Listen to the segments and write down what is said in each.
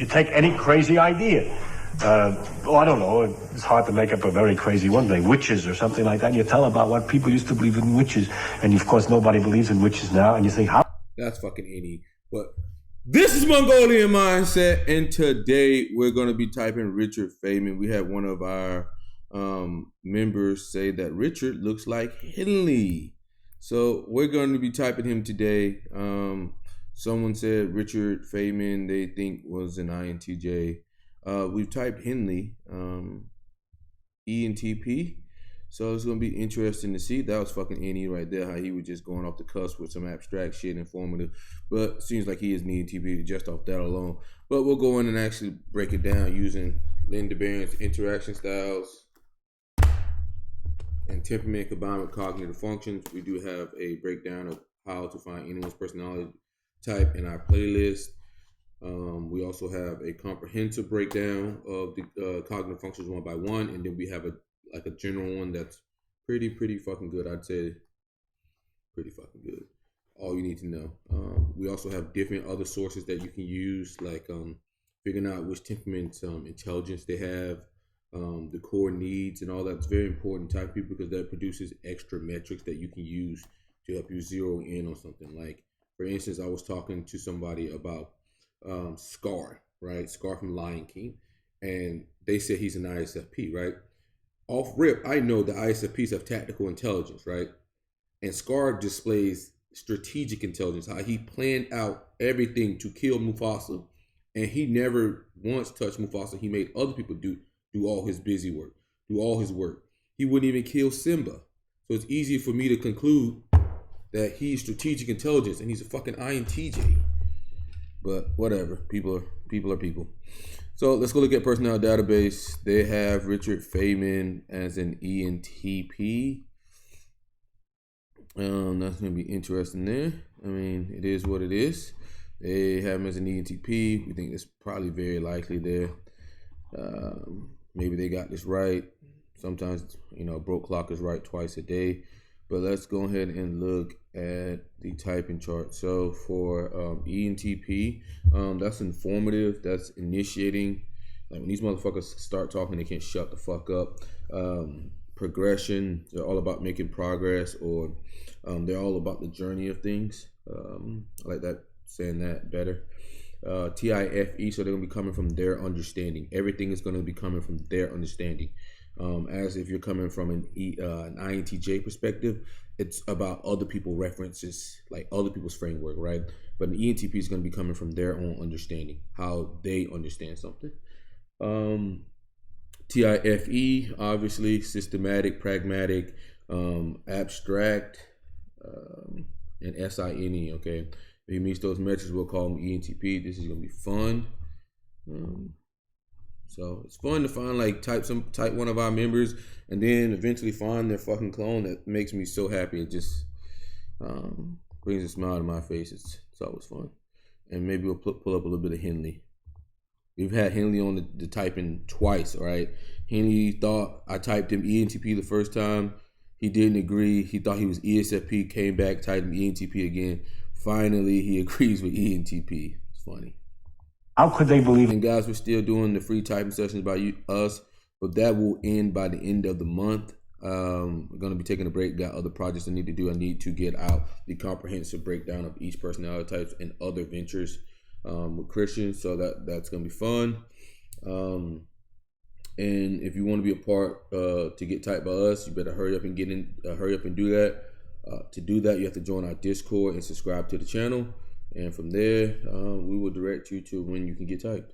You take any crazy idea. I don't know, it's hard to make up a very crazy one thing, witches or something like that, and you tell about what people used to believe in witches, and of course nobody believes in witches now, and you think, how? That's fucking any. But this is Mongolian Mindset, and today we're going to be typing Richard Feynman. We had one of our members say that Richard looks like Henley. So we're going to be typing him today. Someone said Richard Feynman they think was an intj. We've typed Henley, entp. So it's going to be interesting to see. That was fucking Annie right there, how he was just going off the cusp with some abstract shit, informative. But it seems like he is an ENTP just off that alone. But we'll go in and actually break it down using Linda Barrens Interaction styles and temperament combined with cognitive functions. We do have a breakdown of how to find anyone's personality type in our playlist. We also have a comprehensive breakdown of the cognitive functions one by one, and then we have a general one that's pretty fucking good. I'd say pretty fucking good. All you need to know. We also have different other sources that you can use, like figuring out which temperament intelligence they have, the core needs and all that's very important to type people, because that produces extra metrics that you can use to help you zero in on something. Like, for instance, I was talking to somebody about Scar, right? Scar from Lion King, and they said he's an ISFP, right? Off rip, I know the ISFPs have tactical intelligence, right? And Scar displays strategic intelligence, how he planned out everything to kill Mufasa, and he never once touched Mufasa. He made other people do all his busy work, do all his work. He wouldn't even kill Simba. So it's easy for me to conclude that he's strategic intelligence and he's a fucking INTJ. But whatever, people are people. So let's go look at personnel database. They have Richard Feynman as an ENTP. That's going to be interesting there. I mean, it is what it is. They have him as an ENTP. We think it's probably very likely there. Maybe they got this right. Sometimes, broke clock is right twice a day. But let's go ahead and look at the typing chart. So for ENTP, that's informative, that's initiating. Like, when these motherfuckers start talking, they can't shut the fuck up. Progression, they're all about making progress, or they're all about the journey of things. I like that, saying that better. TIFE, so they're going to be coming from their understanding. Everything is going to be coming from their understanding. As if you're coming from an INTJ perspective, it's about other people's references, like other people's framework, right? But an ENTP is going to be coming from their own understanding, how they understand something. TIFE, obviously, systematic, pragmatic, abstract, and SINE, okay? If he meets those metrics, we'll call him ENTP. This is going to be fun. So it's fun to find, type one of our members and then eventually find their fucking clone. That makes me so happy. It just brings a smile to my face. It's always fun. And maybe we'll pull up a little bit of Henley. We've had Henley on the typing twice, all right? Henley thought I typed him ENTP the first time. He didn't agree. He thought he was ESFP, came back, typed him ENTP again. Finally, he agrees with ENTP. It's funny. How could they believe? And guys, we're still doing the free typing sessions by us, but that will end by the end of the month. We're going to be taking a break. Got other projects I need to do. I need to get out the comprehensive breakdown of each personality types and other ventures with Christians. So that's going to be fun. And if you want to be a part to get typed by us, you better hurry up and do that. To do that, you have to join our Discord and subscribe to the channel. And from there, we will direct you to when you can get typed.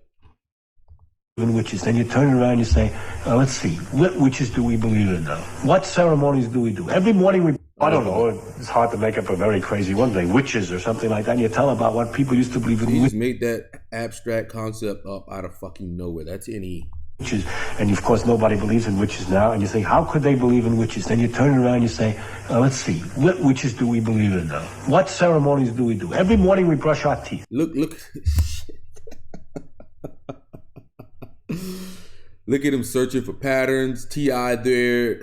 Witches. Then you turn around and you say, let's see, what witches do we believe in now? What ceremonies do we do? Every morning I don't know, it's hard to make up a very crazy one thing, witches or something like that, and you tell about what people used to believe in. He just made that abstract concept up out of fucking nowhere. That's any. Witches, and of course nobody believes in witches now, and you think, how could they believe in witches? Then you turn around and you say, let's see, what witches do we believe in now? What ceremonies do we do? Every morning we brush our teeth. Look. Look at him searching for patterns. T.I. there.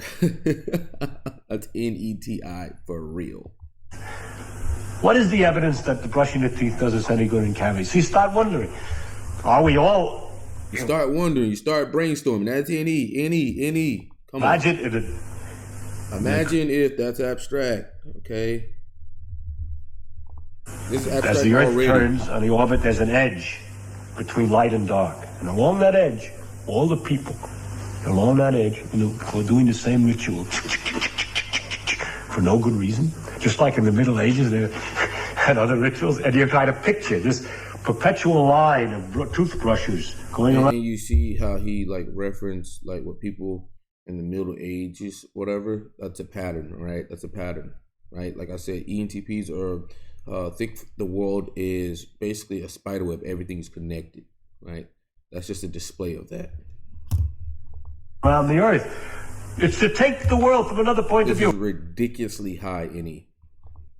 That's N-E-T-I for real. What is the evidence that the brushing the teeth does us any good in cavities? So you start wondering, Are we all? You start wondering. You start brainstorming. That's NE. Come on. Imagine if that's abstract. Okay. This is abstract as the Earth already. turns on the orbit, there's an edge between light and dark. And along that edge, all the people along that edge, are doing the same ritual for no good reason. Just like in the Middle Ages, they had other rituals. And you try to picture this perpetual line of toothbrushes going around. And you see how he like referenced like what people in the Middle Ages, whatever. That's a pattern, right? That's a pattern, right? Like I said, ENTPs are think the world is basically a spider web. Everything's connected, right? That's just a display of that. Around the Earth. It's to take the world from another point of view. This is ridiculously high, NE.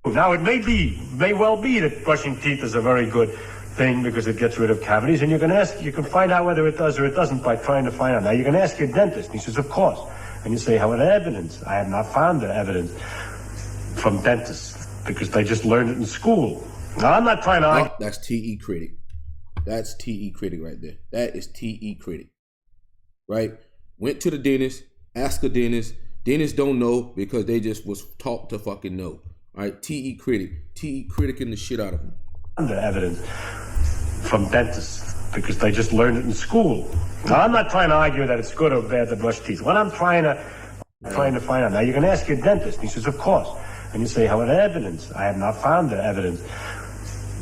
Now, it may well be that brushing teeth is a very good thing because it gets rid of cavities, and you can find out whether it does or it doesn't by trying to find out. Now, you can ask your dentist, and he says, of course. And you say, how are the evidence? I have not found the evidence from dentists because they just learned it in school. Now, I'm not trying to argue. That's TE critic. That's TE critic right there. That is TE critic, right? Went to the dentist, asked the dentist. Dentists don't know because they just was taught to fucking know. All right, TE critic. TE criticing the shit out of them. The evidence from dentists because they just learned it in school. Now, I'm not trying to argue that it's good or bad to brush teeth. What I'm trying to find out. Now, you can ask your dentist. And he says, of course. And you say, how are the evidence? I have not found the evidence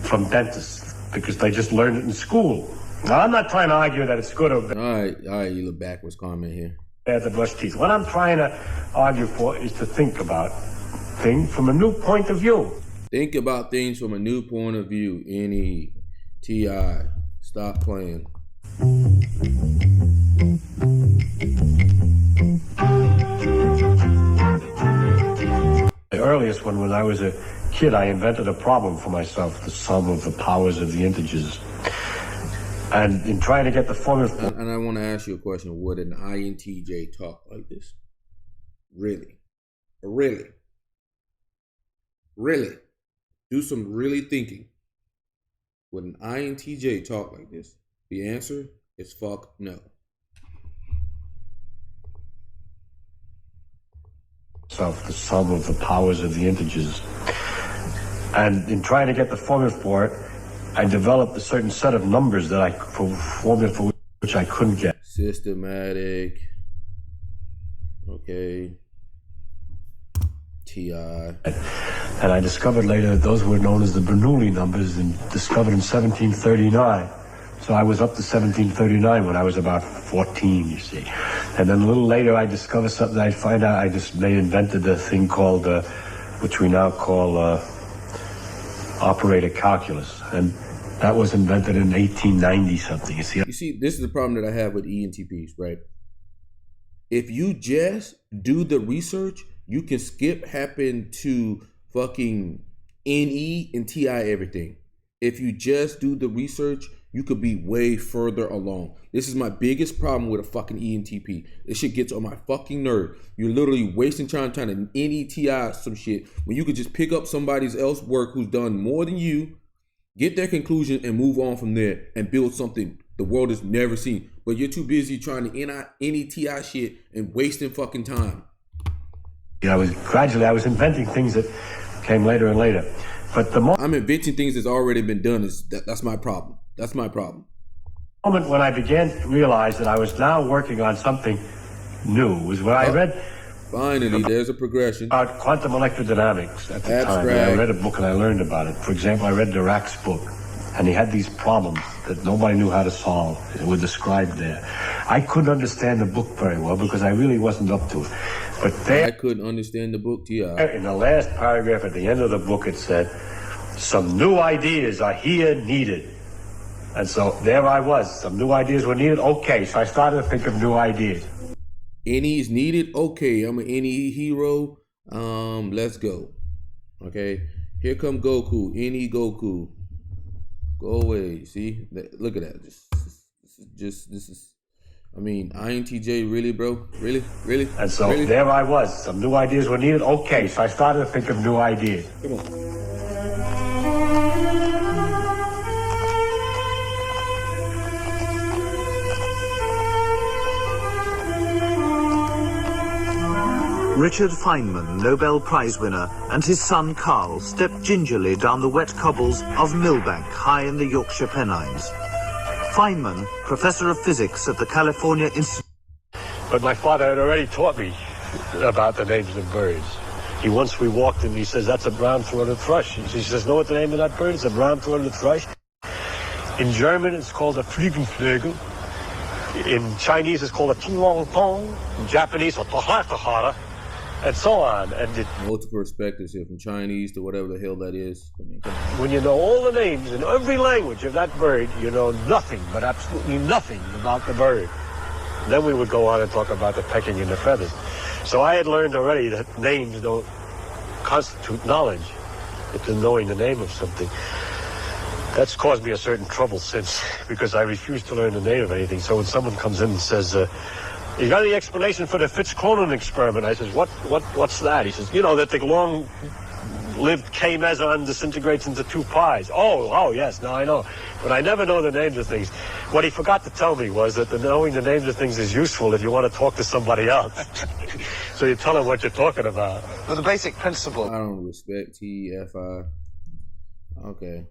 from dentists because they just learned it in school. Now, I'm not trying to argue that it's good or bad. All right, you look backwards comment here. Bad to brush teeth. What I'm trying to argue for is to think about things from a new point of view. Think about things from a new point of view. NETI. Stop playing. The earliest one, when I was a kid, I invented a problem for myself, the sum of the powers of the integers. And in trying to get the formula... And I want to ask you a question. Would an INTJ talk like this? Really? Really? Do some really thinking. Would an INTJ talk like this? The answer is fuck no. The sum of the powers of the integers. And in trying to get the formula for it, I developed a certain set of numbers that formula for which I couldn't get. Systematic. Okay. TI. And I discovered later that those were known as the Bernoulli numbers, and discovered in 1739. So I was up to 1739 when I was about 14, you see. And then a little later I discovered something. I find out they invented a thing called, which we now call operator calculus. And that was invented in 1890 something, you see. This is the problem that I have with ENTPs, right? If you just do the research, you can skip happen to fucking NE and TI everything. If you just do the research, you could be way further along. This is my biggest problem with a fucking ENTP. This shit gets on my fucking nerve. You're literally wasting time trying to NETI some shit when you could just pick up somebody else's work who's done more than you, get their conclusion, and move on from there and build something the world has never seen. But you're too busy trying to NETI shit and wasting fucking time. I was inventing things that came later and later. But the I'm inventing things that's already been done. That's my problem. That's my problem. The moment when I began to realize that I was now working on something new was when I read... Finally, there's a progression. About quantum electrodynamics at the time. And I read a book and I learned about it. For example, I read Dirac's book, and he had these problems that nobody knew how to solve. They were described there. I couldn't understand the book very well because I really wasn't up to it. But I couldn't understand the book, T.I. In the last paragraph at the end of the book, it said, some new ideas are here needed. And so there I was. Some new ideas were needed. Okay, so I started to think of new ideas. NE's needed? Okay, I'm an NE hero. Let's go. Okay, here come Goku. NE Goku. Go away. See? Look at that. This is. I mean, INTJ, really, bro? Really? And so really? There I was. Some new ideas were needed. Okay, so I started to think of new ideas. Come on. Richard Feynman, Nobel Prize winner, and his son Carl stepped gingerly down the wet cobbles of Millbank, high in the Yorkshire Pennines. Feynman, professor of physics at the California Institute. But my father had already taught me about the names of birds. Once we walked and he says, that's a brown-throated thrush. He says, know what the name of that bird is? A brown-throated thrush. In German, it's called a Fliegenflügel. In Chinese, it's called a Tinglong-tong. In Japanese, a Tahara, and so on. And multiple perspectives here, from Chinese to whatever the hell that is. When you know all the names in every language of that bird, you know nothing, but absolutely nothing about the bird. And then we would go on and talk about the pecking and the feathers. So I had learned already that names don't constitute knowledge. It's knowing the name of something. That's caused me a certain trouble since, because I refuse to learn the name of anything. So when someone comes in and says, you got any explanation for the Fitz-Cronin experiment? I says, what's that? He says, you know, that the long-lived K-meson disintegrates into 2 pies. Oh, yes, now I know. But I never know the names of things. What he forgot to tell me was that knowing the names of things is useful if you want to talk to somebody else. So you tell them what you're talking about. But the basic principle. I don't respect TFI. Okay.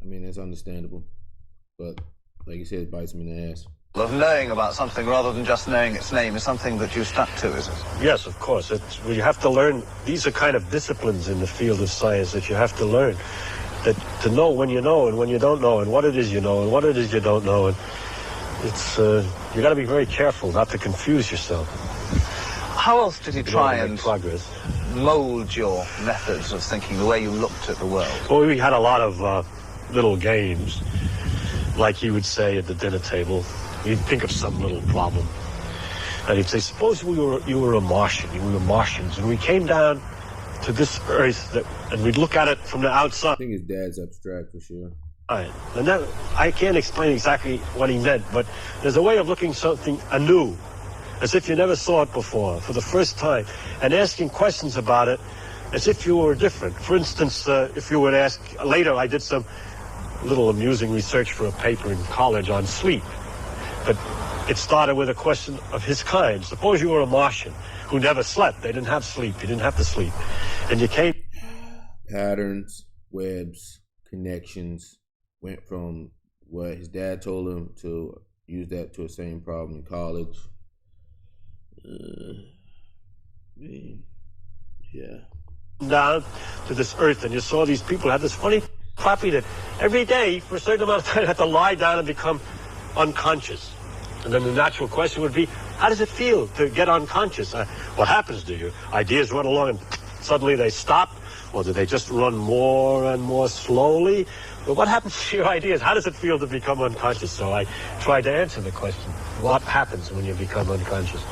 I mean, that's understandable. But, like you said, it bites me in the ass. Of knowing about something rather than just knowing its name is something that you stuck to, is it? Yes, of course. You have to learn. These are kind of disciplines in the field of science that you have to learn. That to know when you know and when you don't know, and what it is you know and what it is you don't know. And it's you got to be very careful not to confuse yourself. How else did he try and progress? mold your methods of thinking, the way you looked at the world? Well, we had a lot of little games, like he would say at the dinner table. He'd think of some little problem, and he'd say, suppose you were a Martian, we were Martians, and we came down to this Earth, and we'd look at it from the outside. I think his dad's abstract for sure. Right. And that, I can't explain exactly what he meant, but there's a way of looking something anew, as if you never saw it before, for the first time, and asking questions about it as if you were different. For instance, if you would ask, later I did some little amusing research for a paper in college on sleep. But it started with a question of his kind. Suppose you were a Martian who never slept. They didn't have sleep. You didn't have to sleep. And you came... Patterns, webs, connections, went from what his dad told him to use that to the same problem in college. Yeah. Down to this Earth, and you saw these people had this funny property that every day for a certain amount of time had to lie down and become unconscious. And then the natural question would be, how does it feel to get unconscious? What happens to you? Ideas run along and suddenly they stop? Or do they just run more and more slowly? But what happens to your ideas? How does it feel to become unconscious? So I tried to answer the question. What happens when you become unconscious?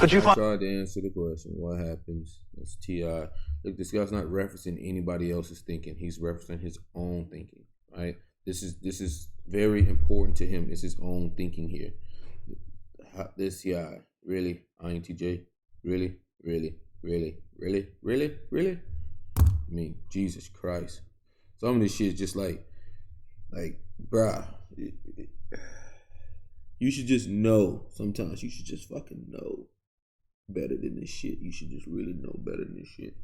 But I tried to answer the question. What happens? That's T.I. Look, this guy's not referencing anybody else's thinking. He's referencing his own thinking, right? This is very important to him. It's his own thinking here. This guy, really, INTJ, really. I mean, Jesus Christ. Some of this shit is just like, bruh, you should just know. Sometimes you should just fucking know better than this shit. You should just really know better than this shit.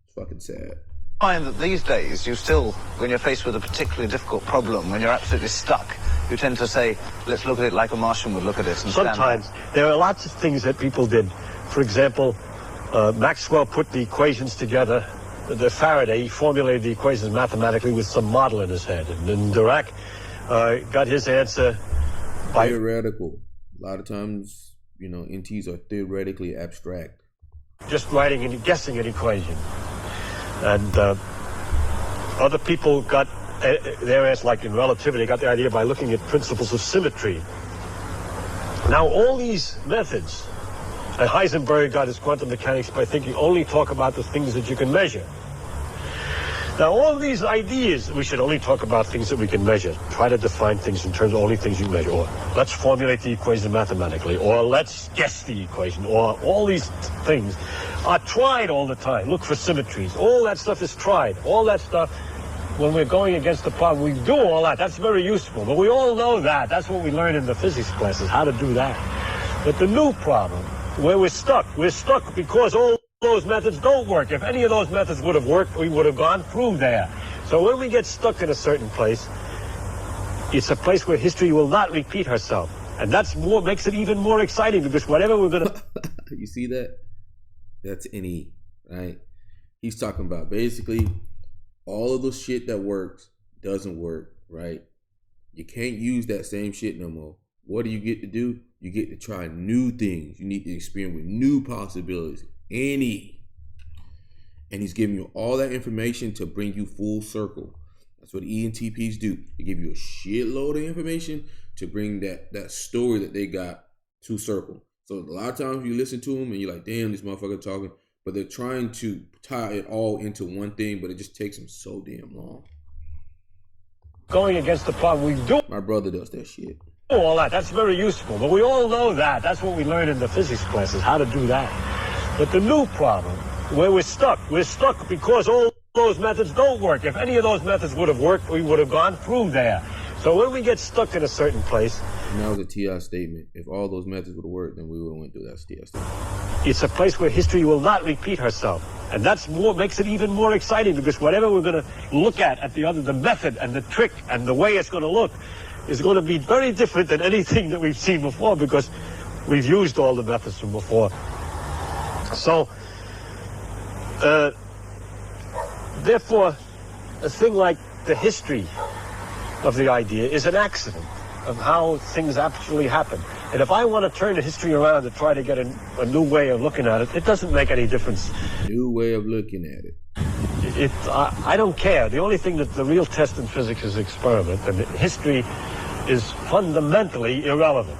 It's fucking sad. I find that these days you still, when you're faced with a particularly difficult problem, when you're absolutely stuck, you tend to say, let's look at it like a Martian would look at it. And sometimes there are lots of things that people did. For example, Maxwell put the equations together. The Faraday, he formulated the equations mathematically with some model in his head. And then Dirac got his answer by... Theoretical. A lot of times, you know, NTs are theoretically abstract. Just writing and guessing an equation. And other people got their answer, like in relativity, got the idea by looking at principles of symmetry. Now, all these methods, and Heisenberg got his quantum mechanics by thinking only talk about the things that you can measure. Now, all these ideas, we should only talk about things that we can measure. Try to define things in terms of only things you measure. Or let's formulate the equation mathematically. Or let's guess the equation. Or all these things are tried all the time. Look for symmetries. All that stuff is tried. All that stuff, when we're going against the problem, we do all that. That's very useful. But we all know that. That's what we learn in the physics classes, how to do that. But the new problem where we're stuck. We're stuck because all those methods don't work. If any of those methods would have worked, we would have gone through there. So when we get stuck in a certain place, it's a place where history will not repeat herself. And that's more, makes it even more exciting, because whatever we're going to... You see that? That's NE, right? He's talking about basically all of the shit that works doesn't work, right? You can't use that same shit no more. What do you get to do? You get to try new things. You need to experiment with new possibilities. NE. And he's giving you all that information to bring you full circle. That's what ENTPs do. They give you a shitload of information to bring that story that they got to circle. So a lot of times you listen to them and you're like, damn, this motherfucker talking. But they're trying to tie it all into one thing, but it just takes them so damn long. Going against the problem, we do. My brother does that shit. All that, that's very useful. But we all know that. That's what we learn in the physics classes, how to do that. But the new problem, where we're stuck because all those methods don't work. If any of those methods would have worked, we would have gone through there. So when we get stuck in a certain place... And that was a TI statement. If all those methods would have worked, then we would have went through that TI statement. It's a place where history will not repeat herself. And that's more, makes it even more exciting, because whatever we're going to look at the method and the trick and the way it's going to look is going to be very different than anything that we've seen before, because we've used all the methods from before. So, therefore, a thing like the history of the idea is an accident of how things actually happen. And if I want to turn the history around and try to get a new way of looking at it, it doesn't make any difference. New way of looking at it. I don't care. The only thing that the real test in physics is experiment, and history is fundamentally irrelevant.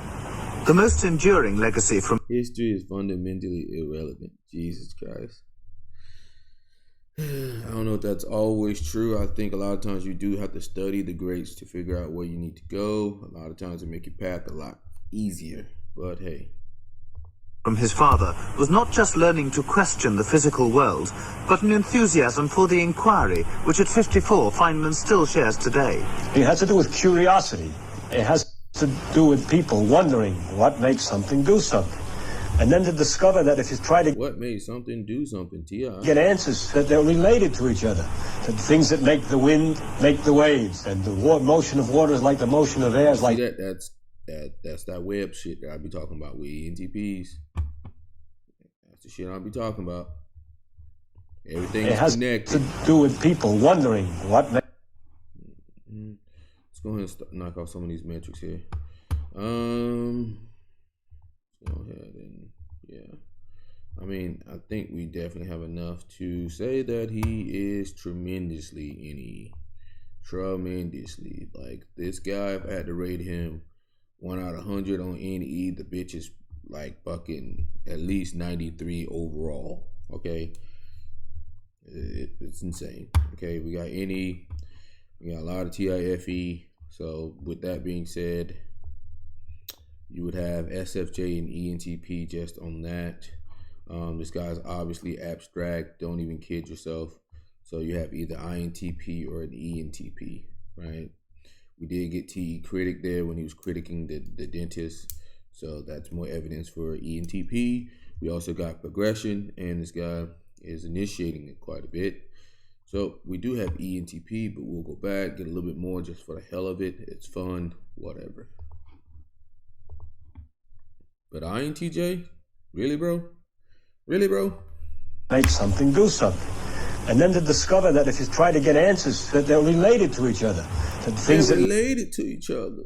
The most enduring legacy from history is fundamentally irrelevant. Jesus Christ. I don't know if that's always true. I think a lot of times you do have to study the greats to figure out where you need to go. A lot of times it make your path a lot easier. But hey. From his father was not just learning to question the physical world, but an enthusiasm for the inquiry, which at 54 Feynman still shares today. It has to do with curiosity. It has to do with people wondering what makes something do something. And then to discover that if you try to... What made something do something, T.I.? ...get answers that they're related to each other. That things that make the wind make the waves. And the motion of water is like the motion of air. Is like... That's that web shit that I be talking about with ENTPs. That's the shit I be talking about. Everything is connected. It has to do with people wondering what... Let's go ahead and knock off some of these metrics here. Go ahead and I mean, I think we definitely have enough to say that he is tremendously tremendously. Like, this guy, if I had to rate him 1 out of 100 on NE, the bitch is like fucking at least 93 overall. Okay, it's insane. Okay, we got NE, we got a lot of TIFE. So with that being said, you would have SFJ and ENTP just on that. This guy's obviously abstract. Don't even kid yourself. So you have either INTP or an ENTP, right? We did get TE critic there when he was critiquing the dentist. So that's more evidence for ENTP. We also got progression, and this guy is initiating it quite a bit. So we do have ENTP, but we'll go back, get a little bit more just for the hell of it. It's fun, whatever. But INTJ? Really, bro? Really, bro? Make something do something. And then to discover that if you try to get answers, that they're related to each other. That things they're related to each other.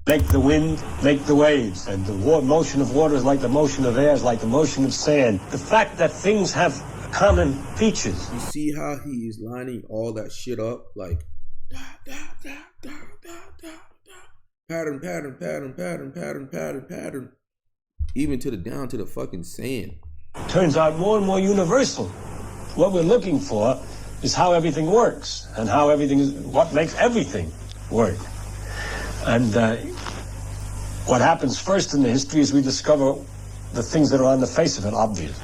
Make the wind, make the waves. And the motion of water is like the motion of air, is like the motion of sand. The fact that things have common features. You see how he is lining all that shit up? Like, pattern, pattern, pattern, pattern, pattern, pattern, pattern. Even to the down to the fucking sand. Turns out more and more universal. What we're looking for is how everything works, and how everything is, what makes everything work. And what happens first in the history is we discover the things that are on the face of it obvious.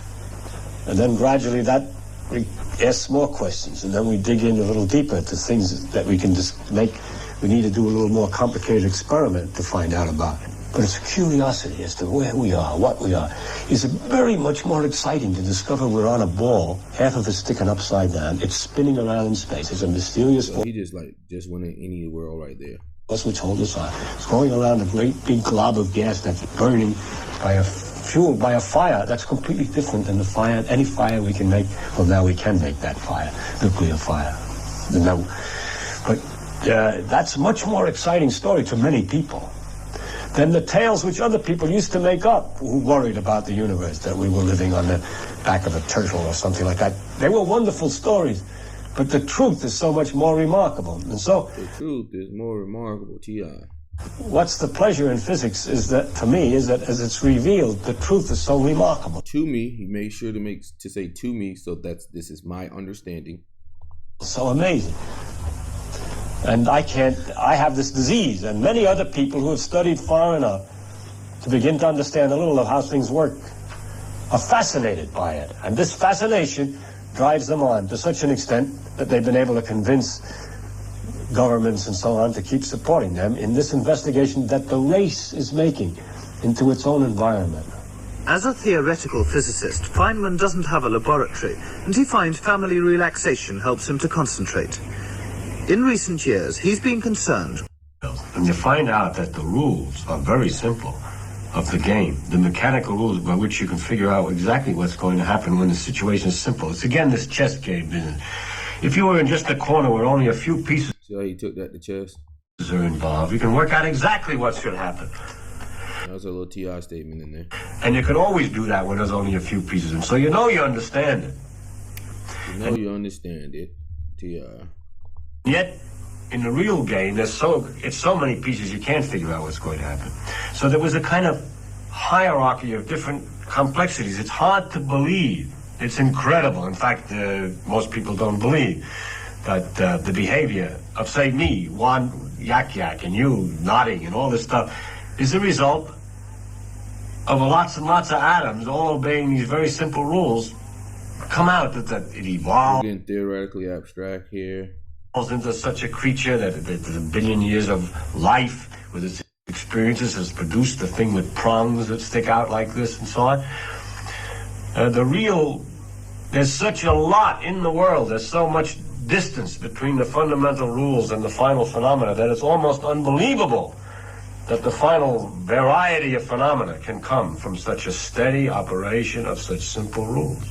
And then gradually we ask more questions, and then we dig in a little deeper to things that we can just make. We need to do a little more complicated experiment to find out about it. but it's a curiosity as to where we are, what we are. It's very much more exciting to discover we're on a ball, half of it sticking upside down. It's spinning around in space. It's a mysterious So he just went in any world right there. force which holds us on. It's going around a great big glob of gas that's burning by a fire that's completely different than the fire, any fire we can make. Well, now we can make that fire, nuclear fire. No, but that's a much more exciting story to many people than the tales which other people used to make up who worried about the universe, that we were living on the back of a turtle or something like that. They were wonderful stories, but the truth is so much more remarkable. And so the truth is more remarkable, T.I. What's the pleasure in physics is that, for me, is that as it's revealed, the truth is so remarkable. To me, he made sure to say to me, so this is my understanding. So amazing. And I have this disease, and many other people who have studied far enough to begin to understand a little of how things work are fascinated by it. And this fascination drives them on to such an extent that they've been able to convince governments and so on to keep supporting them in this investigation that the race is making into its own environment. As a theoretical physicist, Feynman doesn't have a laboratory, and he finds family relaxation helps him to concentrate. In recent years, he's been concerned. And you find out that the rules are very simple of the game, the mechanical rules by which you can figure out exactly what's going to happen when the situation is simple. It's again this chess game business. If you were in just a corner where only a few pieces See how he took that to chess? are involved, you can work out exactly what should happen. That was a little T.I. statement in there. And you can always do that when there's only a few pieces. And so you know you understand it. You understand it, T.I. Yet, in the real game, it's so many pieces you can't figure out what's going to happen. So there was a kind of hierarchy of different complexities. It's hard to believe. It's incredible. In fact, most people don't believe that the behavior of, say, me, one yak, and you nodding and all this stuff is the result of lots and lots of atoms all obeying these very simple rules. Come out that it evolved. We're getting theoretically abstract here. Into such a creature that a billion years of life with its experiences has produced a thing with prongs that stick out like this and so on. There's such a lot in the world, there's so much distance between the fundamental rules and the final phenomena that it's almost unbelievable that the final variety of phenomena can come from such a steady operation of such simple rules.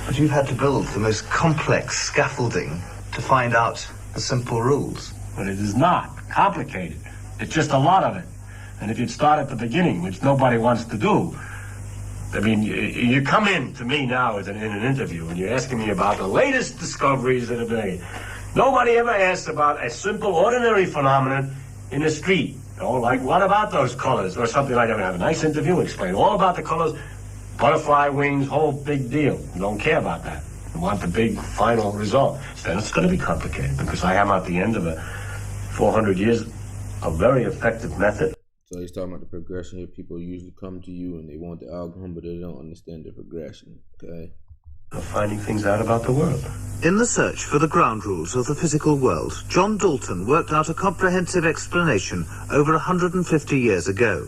But you've had to build the most complex scaffolding to find out the simple rules. But it is not complicated. It's just a lot of it. And if you'd start at the beginning, which nobody wants to do, I mean, you come in to me now in an interview and you're asking me about the latest discoveries that have been made. Nobody ever asks about a simple, ordinary phenomenon in the street. Like, what about those colors? Or something like that. We have a nice interview, explain all about the colors, butterfly wings, whole big deal. You don't care about that. You want the big final result. So then it's going to be complicated because I am at the end of 400 years, a very effective method. So he's talking about the progression here. People usually come to you and they want the algorithm, but they don't understand the progression, okay? Of finding things out about the world. In the search for the ground rules of the physical world, John Dalton worked out a comprehensive explanation over 150 years ago.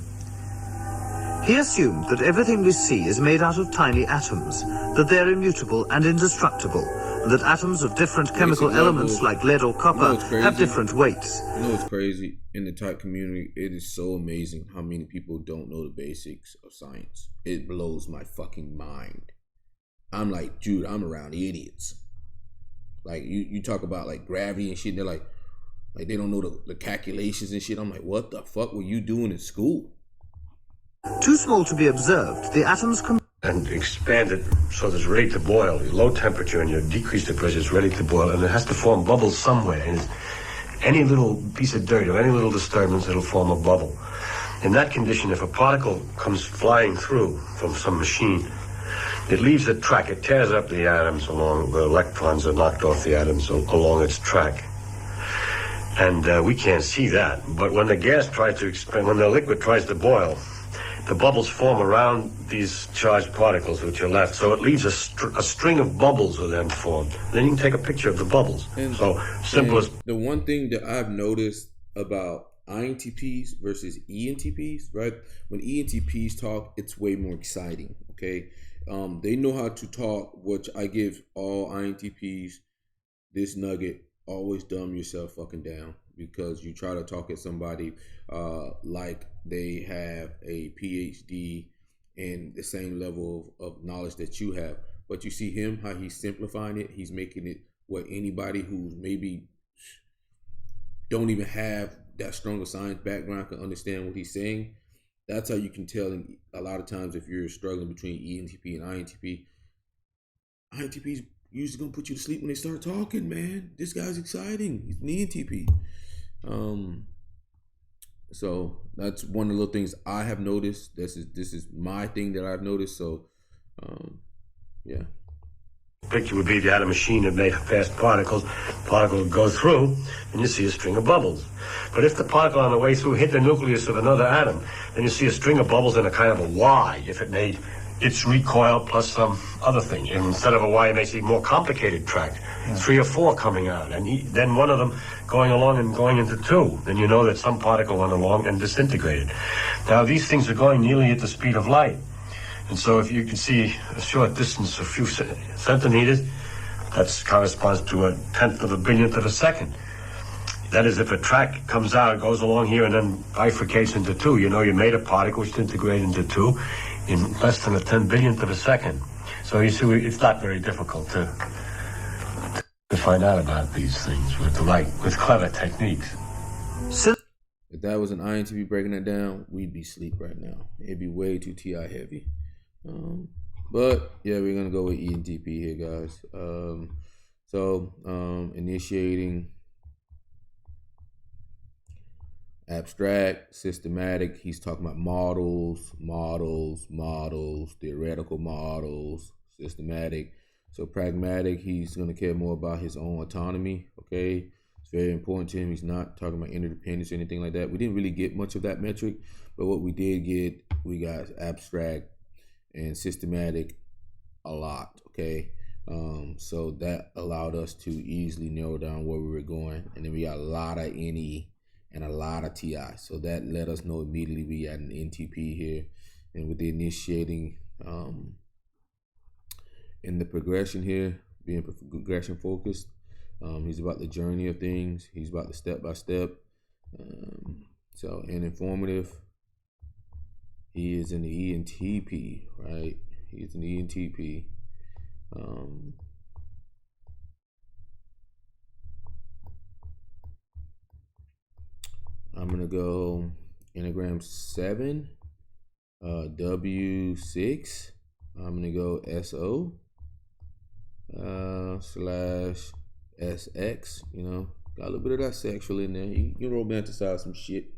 He assumed that everything we see is made out of tiny atoms, that they're immutable and indestructible, and that atoms of different chemical elements like lead or copper have different weights. You know what's crazy? In the type community, it is so amazing how many people don't know the basics of science. It blows my fucking mind. I'm like, dude, I'm around idiots. Like, you talk about, like, gravity and shit, and they're like they don't know the calculations and shit. I'm like, what the fuck were you doing in school? Too small to be observed, the atoms and expand it so that it's ready to boil. Your low temperature and you decrease the pressure, it's ready to boil, and it has to form bubbles somewhere. And any little piece of dirt or any little disturbance, it'll form a bubble. In that condition, if a particle comes flying through from some machine, it leaves a track. It tears up the atoms along, the electrons are knocked off the atoms along its track. And we can't see that. But when the gas tries to expand, when the liquid tries to boil, the bubbles form around these charged particles which are left. So it leaves a string of bubbles are then formed. Then you can take a picture of the bubbles. And, so simplest. The one thing that I've noticed about INTPs versus ENTPs, right? When ENTPs talk, it's way more exciting, okay? They know how to talk, which I give all INTPs this nugget: always dumb yourself fucking down, because you try to talk at somebody like they have a PhD and the same level of knowledge that you have. But you see him, how he's simplifying it. He's making it what anybody who's maybe don't even have that strong a science background can understand what he's saying. That's how you can tell. And a lot of times, if you're struggling between ENTP and INTP, INTP's usually gonna put you to sleep when they start talking. Man, this guy's exciting. He's an ENTP. So that's one of the little things I have noticed. This is my thing that I've noticed. So, yeah. Picture would be if you had a machine that made fast particles, particle would go through, and you see a string of bubbles. But if the particle on the way through hit the nucleus of another atom, then you see a string of bubbles and a kind of a Y if it made its recoil plus some other thing. And instead of a Y, it makes a more complicated tract, 3 or 4 coming out, and then one of them going along and going into 2. Then you know that some particle went along and disintegrated. Now, these things are going nearly at the speed of light. And so if you can see a short distance, a few centimeters, that corresponds to 1/10 of a billionth of a second. That is, if a track comes out, goes along here, and then bifurcates into 2, you know you made a particle which integrated into 2 in less than a 10 billionth of a second. So you see, it's not very difficult to find out about these things with clever techniques. If that was an INTP breaking it down, we'd be asleep right now. It'd be way too TI heavy. But yeah, we're gonna go with ENTP here, guys. Initiating, abstract, systematic. He's talking about models, theoretical models, systematic. So pragmatic, he's gonna care more about his own autonomy. Okay, it's very important to him. He's not talking about interdependence or anything like that. We didn't really get much of that metric, but what we did get, we got abstract and systematic a lot. Okay, so that allowed us to easily narrow down where we were going, and then we got a lot of NE and a lot of TI, so that let us know immediately we had an NTP here. And with the initiating in the progression here, being progression focused, he's about the journey of things, he's about the step by step, and informative. He is in the ENTP, right? He's an ENTP. I'm gonna go Enneagram 7, W6. I'm gonna go SO /SX. You know, got a little bit of that sexual in there. You can romanticize some shit.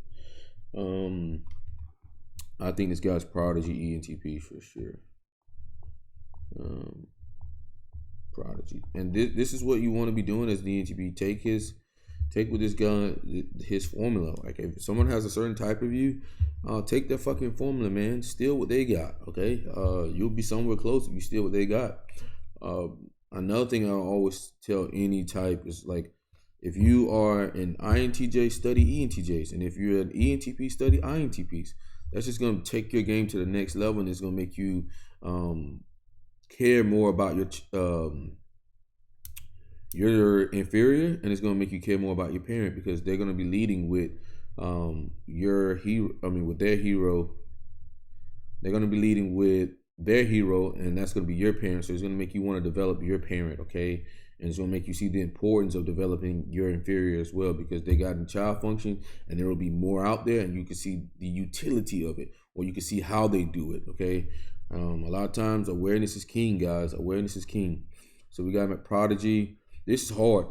I think this guy's Prodigy ENTP for sure. Prodigy, and this is what you want to be doing as the ENTP. Take with this guy his formula. Like if someone has a certain type of you, take their fucking formula, man. Steal what they got. Okay, you'll be somewhere close if you steal what they got. Another thing I always tell any type is, like, if you are an INTJ, study ENTJs, and if you're an ENTP, study INTPs. That's just going to take your game to the next level, and it's going to make you care more about your inferior, and it's going to make you care more about your parent, because they're going to be leading with with their hero. They're going to be leading with their hero, and that's going to be your parent. So it's going to make you want to develop your parent, okay? And it's going to make you see the importance of developing your inferior as well, because they got in child function, and there will be more out there, and you can see the utility of it, or you can see how they do it, okay? A lot of times, awareness is king, guys. Awareness is king. So we got him at Prodigy. This is hard.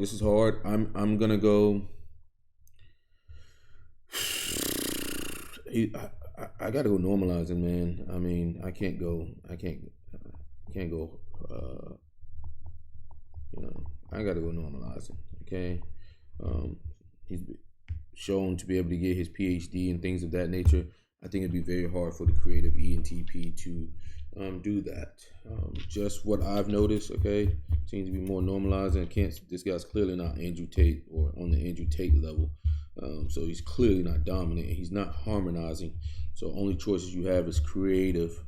I'm gonna go. I gotta go normalizing, man. I mean, I can't go. I gotta go normalizing. Okay. He's shown to be able to get his PhD and things of that nature. I think it'd be very hard for the creative ENTP to do that. Just what I've noticed, okay, seems to be more normalizing. This guy's clearly not Andrew Tate or on the Andrew Tate level. So he's clearly not dominant, and he's not harmonizing. So only choices you have is creative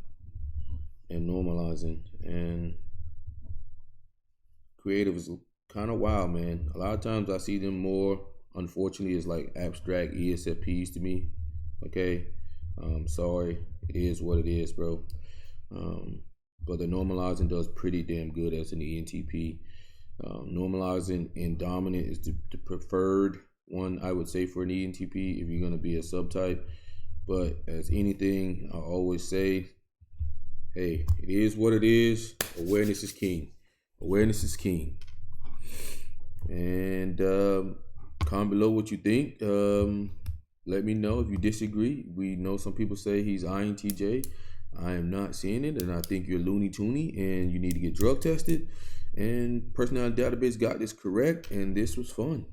and normalizing. And creative is kind of wild, man. A lot of times I see them more, unfortunately, as like abstract ESFPs to me. Okay, sorry, it is what it is, bro. But the normalizing does pretty damn good as an ENTP. Normalizing and dominant is the preferred one, I would say, for an ENTP if you're going to be a subtype. But as anything, I always say, hey, it is what it is. Awareness is king. Awareness is king. And comment below what you think. Let me know if you disagree. We know some people say he's INTJ. I am not seeing it, and I think you're loony toony, and you need to get drug tested. And Personality Database got this correct, and this was fun.